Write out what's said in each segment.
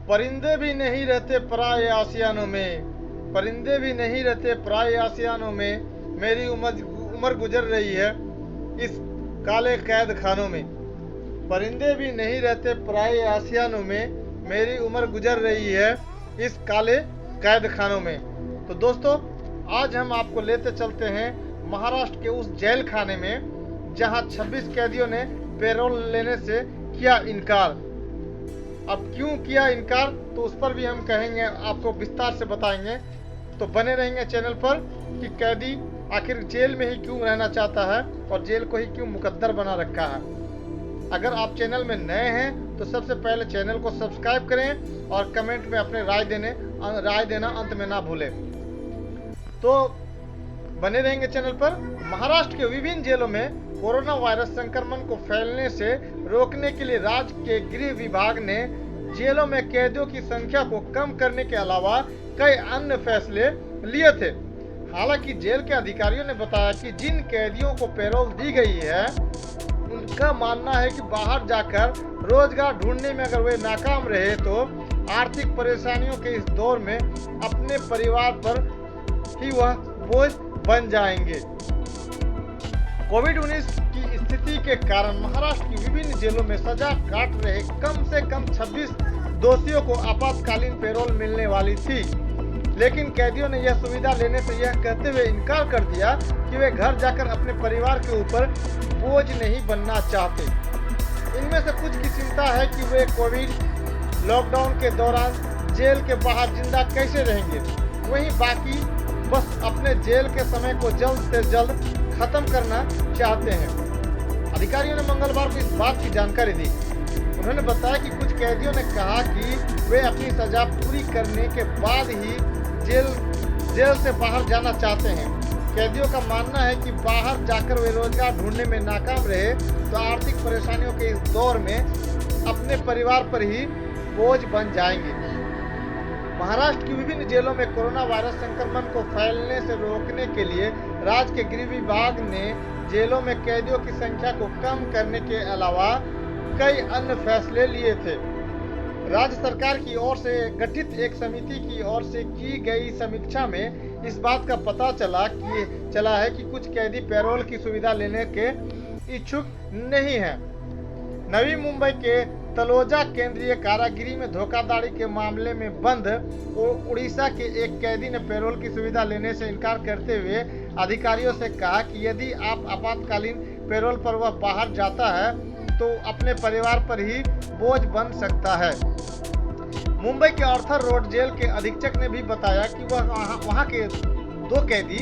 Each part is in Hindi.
परिंदे भी नहीं रहते पराये आसियानों में, परिंदे भी नहीं रहते पराये आसियानों में, मेरी उम्र गुजर रही है इस काले कैद खानों में। परिंदे भी नहीं रहते पराये आसियानों में, मेरी उम्र गुजर रही है इस काले कैद खानों में। तो दोस्तों, आज हम आपको लेते चलते हैं महाराष्ट्र के उस जेल खाने में जहां 26 कैदियों ने पैरोल लेने से किया इनकार। अब क्यों किया इनकार, तो उस पर भी हम कहेंगे, आपको विस्तार से बताएंगे। तो बने रहेंगे चैनल पर कि कैदी आखिर जेल में ही क्यों रहना चाहता है और जेल को ही क्यों मुकद्दर बना रखा है। अगर आप चैनल में नए हैं तो सबसे पहले चैनल को सब्सक्राइब करें और कमेंट में अपने राय देना अंत में ना भूलें। तो बने रहेंगे चैनल पर। महाराष्ट्र के विभिन्न जेलों में कोरोना वायरस संक्रमण को फैलने से रोकने के लिए राज्य के गृह विभाग ने जेलों में कैदियों की संख्या को कम करने के अलावा कई अन्य फैसले लिए थे। हालांकि जेल के अधिकारियों ने बताया कि जिन कैदियों को पैरोल दी गई है उनका मानना है कि बाहर जाकर रोजगार ढूंढने में अगर वे नाकाम रहे तो आर्थिक परेशानियों के इस दौर में अपने परिवार पर ही वह बोझ बन जाएंगे। कोविड-19 की स्थिति के कारण महाराष्ट्र की विभिन्न जेलों में सजा काट रहे कम से कम 26 दोषियों को आपातकालीन पैरोल मिलने वाली थी, लेकिन कैदियों ने यह सुविधा लेने से यह कहते हुए इनकार कर दिया कि वे घर जाकर अपने परिवार के ऊपर बोझ नहीं बनना चाहते। इनमें से कुछ की चिंता है कि वे कोविड लॉकडाउन के दौरान जेल के बाहर जिंदा कैसे रहेंगे, वहीं बाकी बस अपने जेल के समय को जल्द से जल्द खत्म करना चाहते हैं। अधिकारियों ने मंगलवार को इस बात की जानकारी दी। उन्होंने बताया कि कुछ कैदियों ने कहा कि वे अपनी सजा पूरी करने के बाद ही जेल से बाहर जाना चाहते हैं। कैदियों का मानना है कि बाहर जाकर वे रोजगार ढूंढने में नाकाम रहे तो आर्थिक परेशानियों के इस दौर में अपने परिवार पर ही बोझ बन जाएंगे। महाराष्ट्र की विभिन्न जेलों में कोरोना वायरस संक्रमण को फैलने से रोकने के लिए राज्य के गृह विभाग ने जेलों में कैदियों की संख्या को कम करने के अलावा कई अन्य फैसले लिए थे। राज्य सरकार की ओर से गठित एक समिति की ओर से की गई समीक्षा में इस बात का पता चला है कि कुछ कैदी पैरोल की सुविधा लेने के इच्छुक नहीं हैं। नवी मुंबई के तलोजा केंद्रीय कारागृह में धोखाधड़ी के मामले में बंद उड़ीसा के एक कैदी ने पैरोल की सुविधा लेने से इनकार करते हुए अधिकारियों से कहा कि यदि आप आपातकालीन पैरोल पर वह बाहर जाता है तो अपने परिवार पर ही बोझ बन सकता है। मुंबई के आर्थर रोड जेल के अधीक्षक ने भी बताया कि वह वहां के 2 कैदी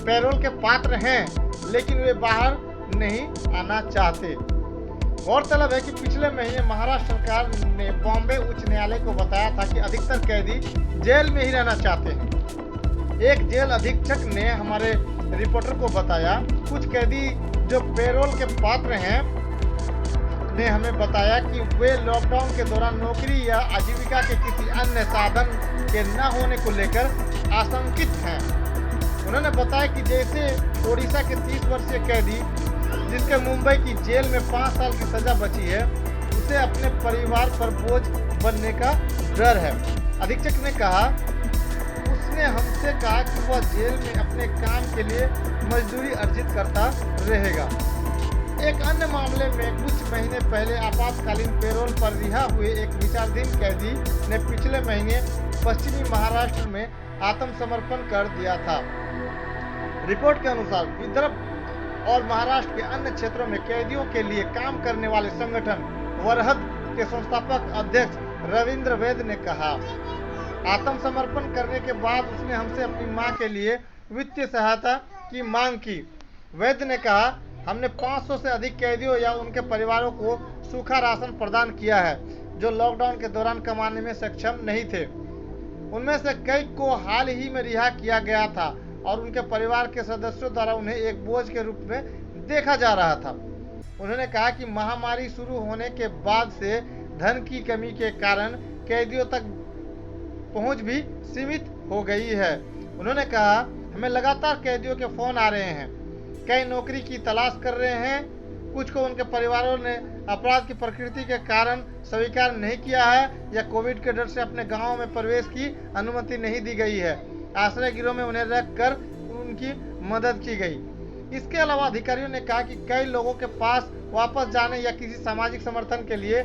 पैरोल के पात्र हैं, लेकिन वे बाहर नहीं आना चाहते। गौरतलब है कि पिछले महीने महाराष्ट्र सरकार ने बॉम्बे उच्च न्यायालय को बताया था कि अधिकतर कैदी जेल में ही रहना चाहते हैं। एक जेल अधीक्षक ने हमारे रिपोर्टर को बताया कुछ कैदी जो पैरोल के पात्र हैं ने हमें बताया कि वे लॉकडाउन के दौरान नौकरी या आजीविका के किसी अन्य साधन के न होने को लेकर आशंकित हैं। उन्होंने बताया कि जैसे ओडिशा के 30 वर्षीय कैदी जिसके मुंबई की जेल में 5 साल की सजा बची है, उसे अपने परिवार पर बोझ बनने का डर है। अधीक्षक ने कहा, उसने हमसे कहा कि वह जेल में अपने काम के लिए मजदूरी अर्जित करता रहेगा। एक अन्य मामले में कुछ महीने पहले आपातकालीन पैरोल पर रिहा हुए एक विचाराधीन कैदी ने पिछले महीने पश्चिमी महाराष्ट्र में आत्मसमर्पण कर दिया था। रिपोर्ट के अनुसार विदर्भ और महाराष्ट्र के अन्य क्षेत्रों में कैदियों के लिए काम करने वाले संगठन वरहद के संस्थापक अध्यक्ष रविंद्र वैद ने कहा, आत्मसमर्पण करने के बाद उसने हमसे अपनी मां के लिए वित्तीय सहायता की मांग की। वैद ने कहा, हमने 500 से अधिक कैदियों या उनके परिवारों को सूखा राशन प्रदान किया है जो लॉकडाउन के दौरान कमाने में सक्षम नहीं थे। उनमें से कई को हाल ही में रिहा किया गया था और उनके परिवार के सदस्यों द्वारा उन्हें एक बोझ के रूप में देखा जा रहा था। उन्होंने कहा कि महामारी शुरू होने के बाद से धन की कमी के कारण कैदियों तक पहुंच भी सीमित हो गई है। उन्होंने कहा, हमें लगातार कैदियों के फोन आ रहे हैं, कई नौकरी की तलाश कर रहे हैं, कुछ को उनके परिवारों ने अपराध की प्रकृति के कारण स्वीकार नहीं किया है या कोविड के डर से अपने गाँव में प्रवेश की अनुमति नहीं दी गई है। आश्रय गृह में उन्हें रखकर उनकी मदद की गई। इसके अलावा अधिकारियों ने कहा कि कई लोगों के पास वापस जाने या किसी सामाजिक समर्थन के लिए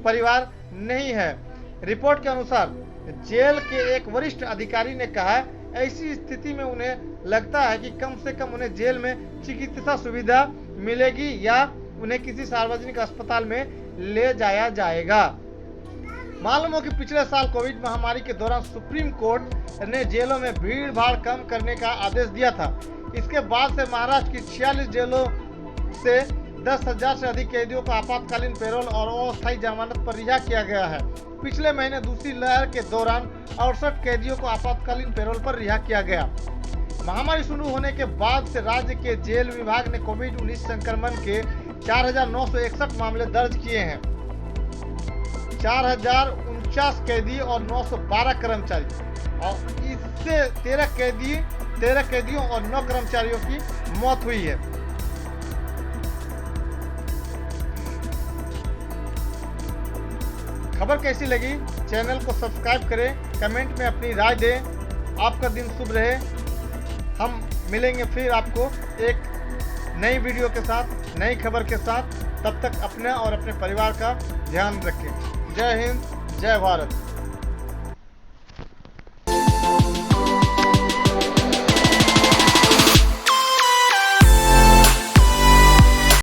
परिवार नहीं है। रिपोर्ट के अनुसार जेल के एक वरिष्ठ अधिकारी ने कहा, ऐसी स्थिति में उन्हें लगता है कि कम से कम उन्हें जेल में चिकित्सा सुविधा मिलेगी या उन्हें किसी सार्वजनिक अस्पताल में ले जाया जाएगा। मालूम हो कि पिछले साल कोविड महामारी के दौरान सुप्रीम कोर्ट ने जेलों में भीड़ भाड़ कम करने का आदेश दिया था। इसके बाद से महाराष्ट्र की 46 जेलों से 10,000 से अधिक कैदियों को आपातकालीन पैरोल और अस्थायी जमानत पर रिहा किया गया है। पिछले महीने दूसरी लहर के दौरान 68 कैदियों को आपातकालीन पैरोल पर रिहा किया गया। महामारी शुरू होने के बाद से राज्य के जेल विभाग ने कोविड-19 संक्रमण के 4,961 मामले दर्ज किए हैं। 4,049 कैदी और 912 कर्मचारी और इससे 13 कैदियों और 9 कर्मचारियों की मौत हुई है। खबर कैसी लगी? चैनल को सब्सक्राइब करें, कमेंट में अपनी राय दें। आपका दिन शुभ रहे। हम मिलेंगे फिर आपको एक नई वीडियो के साथ, नई खबर के साथ। तब तक अपने और अपने परिवार का ध्यान रखें। जय हिंद, जय भारत।